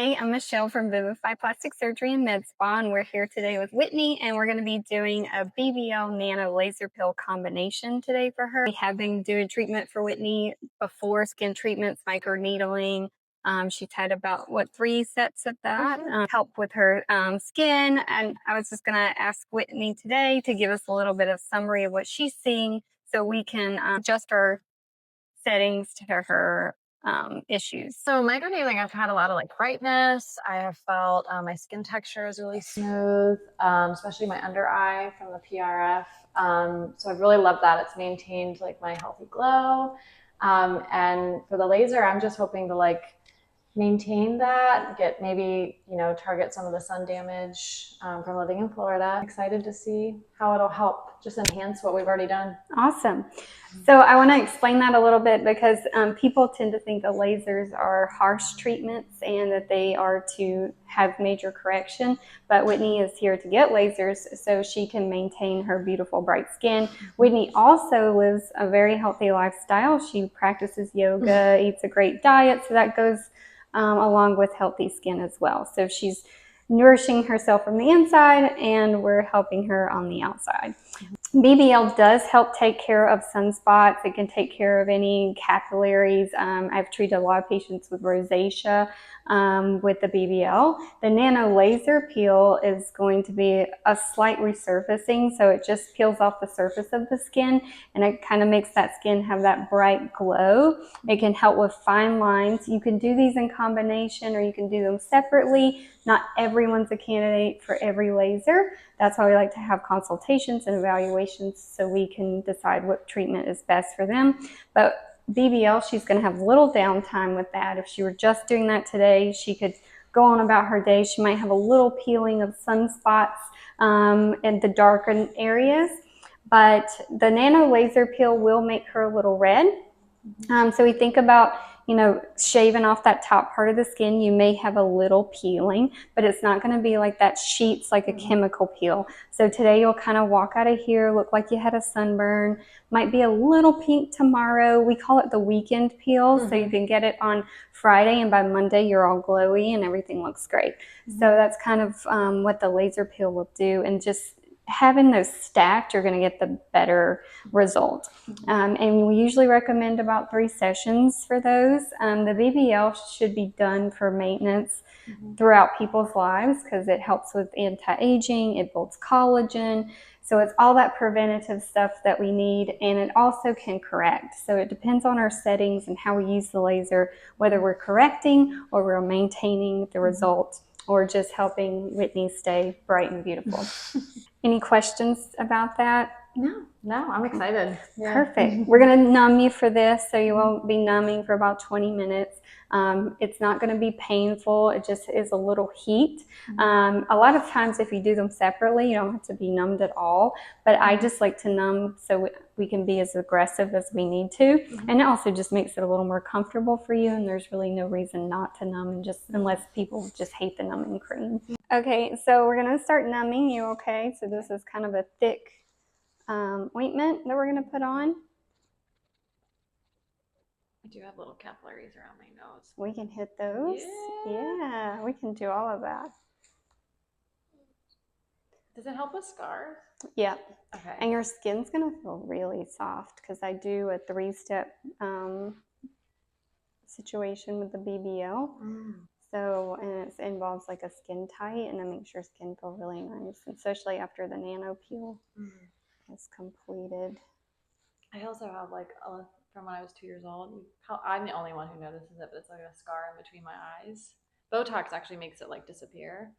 Hi, I'm Michelle from VIVIFY Plastic Surgery and Med Spa, and we're here today with Whitney, and we're going to be doing a BBL NanoLaser Peel combination today for her. We have been doing treatment for Whitney before, skin treatments, microneedling. She's had about, 3 sets of that, help with her skin. And I was just going to ask Whitney today to give us a little bit of summary of what she's seeing so we can adjust our settings to her issues. So microneedling, I've had a lot of like brightness. I have felt my skin texture is really smooth, especially my under eye from the PRF. So I've really loved that. It's maintained like my healthy glow. And for the laser, I'm just hoping to like maintain that, get maybe, target some of the sun damage from living in Florida. I'm excited to see how it'll help just enhance what we've already done. Awesome. So I want to explain that a little bit because people tend to think the lasers are harsh treatments and that they are to have major correction, but Whitney is here to get lasers so she can maintain her beautiful bright skin. Whitney also lives a very healthy lifestyle. She practices yoga, eats a great diet, so that goes along with healthy skin as well. So she's nourishing herself from the inside and we're helping her on the outside. BBL does help take care of sunspots. It can take care of any capillaries. I've treated a lot of patients with rosacea with the BBL. The NanoLaser Peel is going to be a slight resurfacing, so it just peels off the surface of the skin and it kind of makes that skin have that bright glow. It can help with fine lines. You can do these in combination or you can do them separately. Not everyone's a candidate for every laser. That's why we like to have consultations and evaluations so we can decide what treatment is best for them. But BBL, she's going to have little downtime with that. If she were just doing that today, she could go on about her day. She might have a little peeling of sunspots in the darkened areas. But the NanoLaser Peel will make her a little red. So we think about, shaving off that top part of the skin. You may have a little peeling, but it's not going to be like that sheets like a chemical peel. So today you'll kind of walk out of here, look like you had a sunburn, might be a little pink tomorrow. We call it the weekend peel. So you can get it on Friday and by Monday you're all glowy and everything looks great. So that's kind of what the laser peel will do, and just having those stacked, you're going to get the better result. And we usually recommend about 3 sessions for those. The BBL should be done for maintenance throughout people's lives because it helps with anti-aging, it builds collagen. So it's all that preventative stuff that we need, and it also can correct. So it depends on our settings and how we use the laser, whether we're correcting or we're maintaining the result or just helping Whitney stay bright and beautiful. Any questions about that? No, I'm excited. Yeah. Perfect. We're going to numb you for this, so you won't be numbing for about 20 minutes. It's not going to be painful. It just is a little heat. A lot of times if you do them separately, you don't have to be numbed at all, but I just like to numb so we can be as aggressive as we need to. And it also just makes it a little more comfortable for you, and there's really no reason not to numb, and just unless people just hate the numbing cream. Okay, so we're going to start numbing you, okay? So this is kind of a thick ointment that we're going to put on. I do have little capillaries around my nose. We can hit those. Yeah, we can do all of that. Does it help with scars? Yeah. Okay. And your skin's going to feel really soft because I do a 3-step situation with the BBL. So, and it involves like a skin tight, and it makes your skin feel really nice, especially after the nano peel is completed. I also have like from when I was 2 years old. I'm the only one who notices it, but it's like a scar in between my eyes. Botox actually makes it like disappear,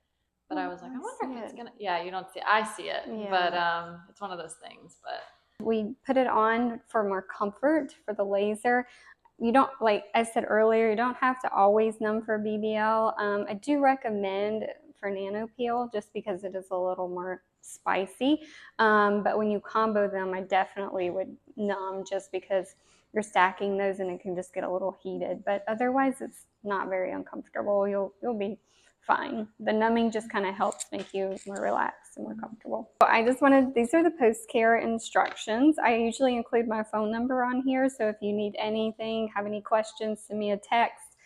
but I was like, I wonder if it's gonna. Yeah, you don't see. I see it, but it's one of those things. But we put it on for more comfort for the laser. You don't, like I said earlier, you don't have to always numb for BBL. I do recommend for nano peel just because it is a little more spicy. But when you combo them, I definitely would numb just because you're stacking those and it can just get a little heated. But otherwise, it's not very uncomfortable. You'll be fine. The numbing just kind of helps make you more relaxed and more comfortable. I just wanted, these are the post-care instructions. I usually include my phone number on here, so if you need anything, have any questions, send me a text.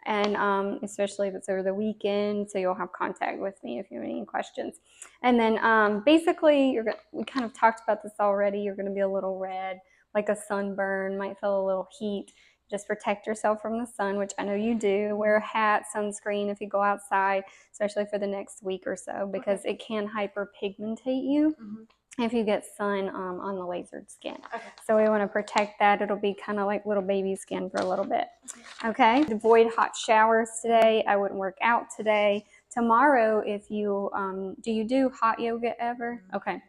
and especially if it's over the weekend, so you'll have contact with me if you have any questions. And then basically, we kind of talked about this already. You're going to be a little red, like a sunburn, might feel a little heat. Just protect yourself from the sun, which I know you do. Wear a hat, sunscreen if you go outside, especially for the next week or so, because it can hyperpigmentate you if you get sun on the lasered skin. So we want to protect that. It'll be kind of like little baby skin for a little bit. Okay, avoid hot showers today. I wouldn't work out today. Tomorrow, if you, do you do hot yoga ever? Okay.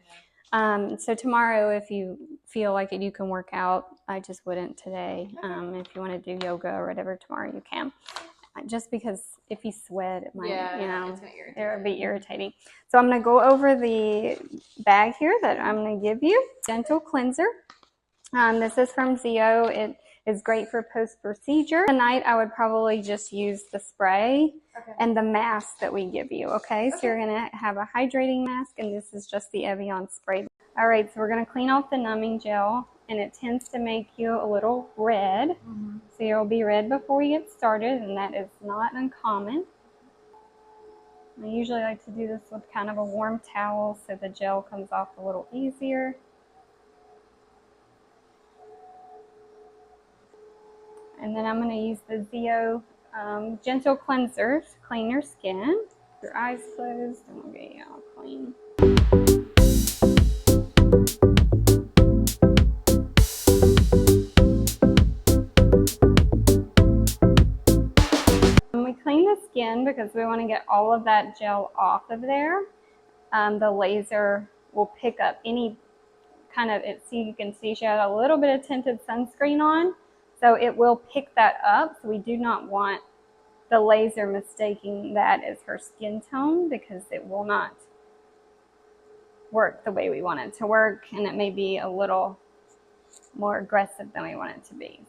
So tomorrow, if you feel like it, you can work out. I just wouldn't today. If you want to do yoga or whatever tomorrow, you can. Just because if you sweat, it might, it would be irritating. So I'm going to go over the bag here that I'm going to give you. Gentle cleanser. This is from Zio. It is great for post-procedure. Tonight, I would probably just use the spray and the mask that we give you, okay? So you're going to have a hydrating mask, and this is just the Evian spray. All right, so we're going to clean off the numbing gel, and it tends to make you a little red. So you'll be red before we get started, and that is not uncommon. I usually like to do this with kind of a warm towel so the gel comes off a little easier. And then I'm going to use the Zio Gentle Cleanser to clean your skin. Your eyes closed, and we'll get you all clean. When we clean the skin, because we want to get all of that gel off of there, the laser will pick up any kind of, you can see she had a little bit of tinted sunscreen on. So it will pick that up. So we do not want the laser mistaking that as her skin tone, because it will not work the way we want it to work, and it may be a little more aggressive than we want it to be.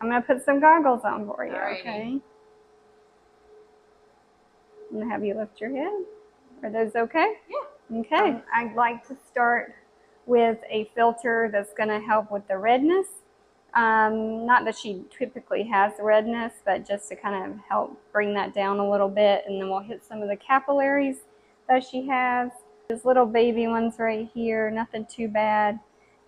I'm going to put some goggles on for you, okay? I'm going to have you lift your head. Are those okay? Yeah. Okay. I'd like to start with a filter that's going to help with the redness. Not that she typically has redness, but just to kind of help bring that down a little bit. And then we'll hit some of the capillaries that she has. These little baby ones right here, nothing too bad.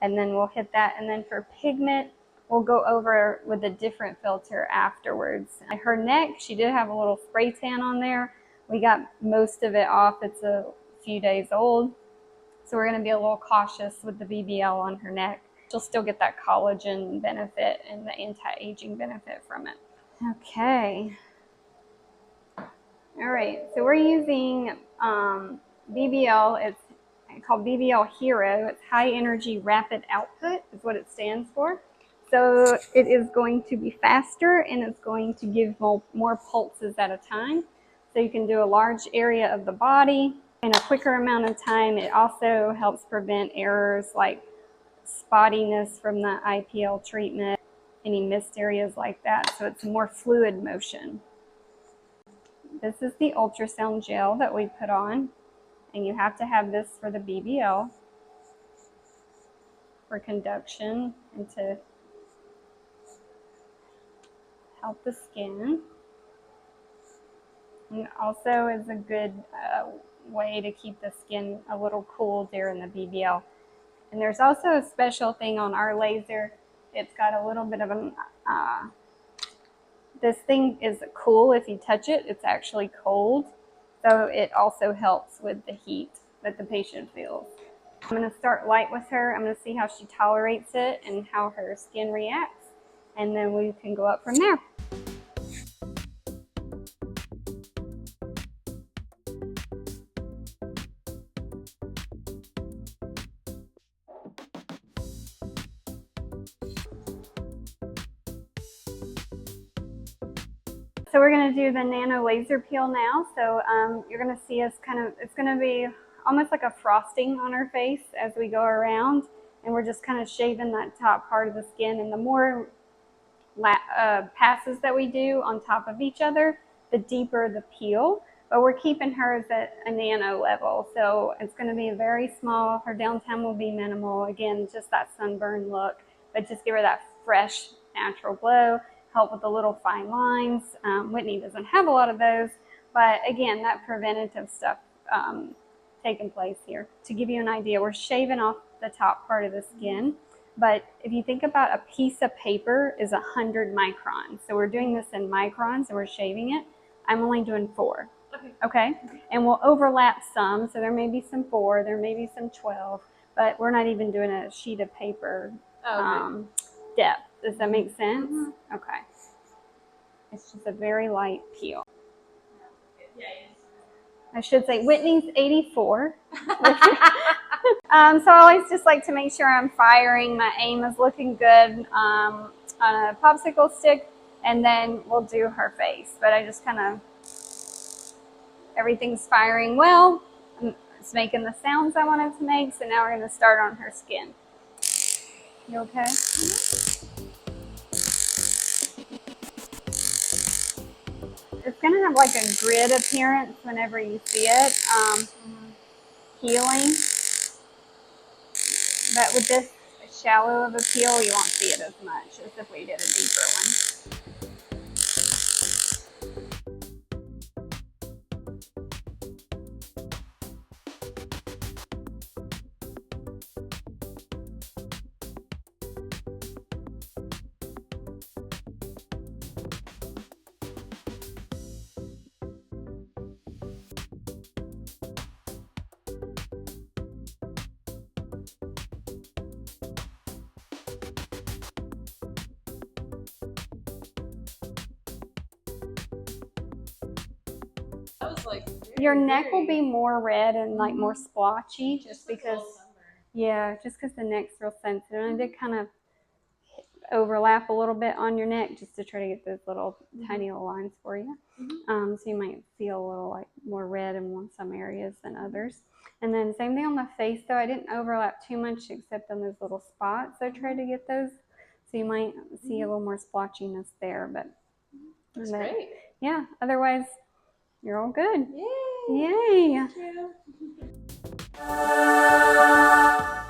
And then we'll hit that. And then for pigment, we'll go over with a different filter afterwards. Her neck, she did have a little spray tan on there. We got most of it off. It's a few days old. So we're going to be a little cautious with the BBL on her neck. She'll still get that collagen benefit and the anti-aging benefit from it. Okay. All right. So we're using BBL. It's called BBL Hero. It's high energy rapid output is what it stands for. So it is going to be faster, and it's going to give more pulses at a time. So you can do a large area of the body in a quicker amount of time. It also helps prevent errors like spottiness from the IPL treatment, any missed areas like that. So it's more fluid motion. This is the ultrasound gel that we put on, and you have to have this for the BBL for conduction and to help the skin. And it also is a good way to keep the skin a little cool during the BBL. And there's also a special thing on our laser. It's got a little bit of an, this thing is cool if you touch it. It's actually cold. So it also helps with the heat that the patient feels. I'm going to start light with her. I'm going to see how she tolerates it and how her skin reacts. And then we can go up from there. So we're going to do the NanoLaser Peel now. So you're going to see us it's going to be almost like a frosting on her face as we go around. And we're just kind of shaving that top part of the skin. And the more passes that we do on top of each other, the deeper the peel. But we're keeping hers at a nano level. So it's going to be very small. Her downtime will be minimal. Again, just that sunburn look. but just give her that fresh, natural glow, help with the little fine lines. Whitney doesn't have a lot of those, but again, that preventative stuff taking place here. To give you an idea, we're shaving off the top part of the skin, but if you think about a piece of paper is 100 microns. So we're doing this in microns and we're shaving it. I'm only doing 4. Okay. And we'll overlap some. So there may be some 4, there may be some 12, but we're not even doing a sheet of paper depth. Does that make sense? Okay. It's just a very light peel. I should say Whitney's 84. So I always just like to make sure I'm firing. My aim is looking good on a popsicle stick, and then we'll do her face. But I just kind of, everything's firing well. It's making the sounds I wanted to make. So now we're going to start on her skin. You okay? It's going to have like a grid appearance whenever you see it. Healing. But with this shallow of a peel, you won't see it as much as if we did a deeper one. Your neck will be more red and like more splotchy just because, just because the neck's real sensitive. And I did kind of overlap a little bit on your neck just to try to get those little tiny little lines for you. So you might feel a little like more red in some areas than others. And then same thing on the face though. I didn't overlap too much except on those little spots. I tried to get those. So you might see a little more splotchiness there, but that's great. Yeah, otherwise you're all good. Yay! Yay! Thank you.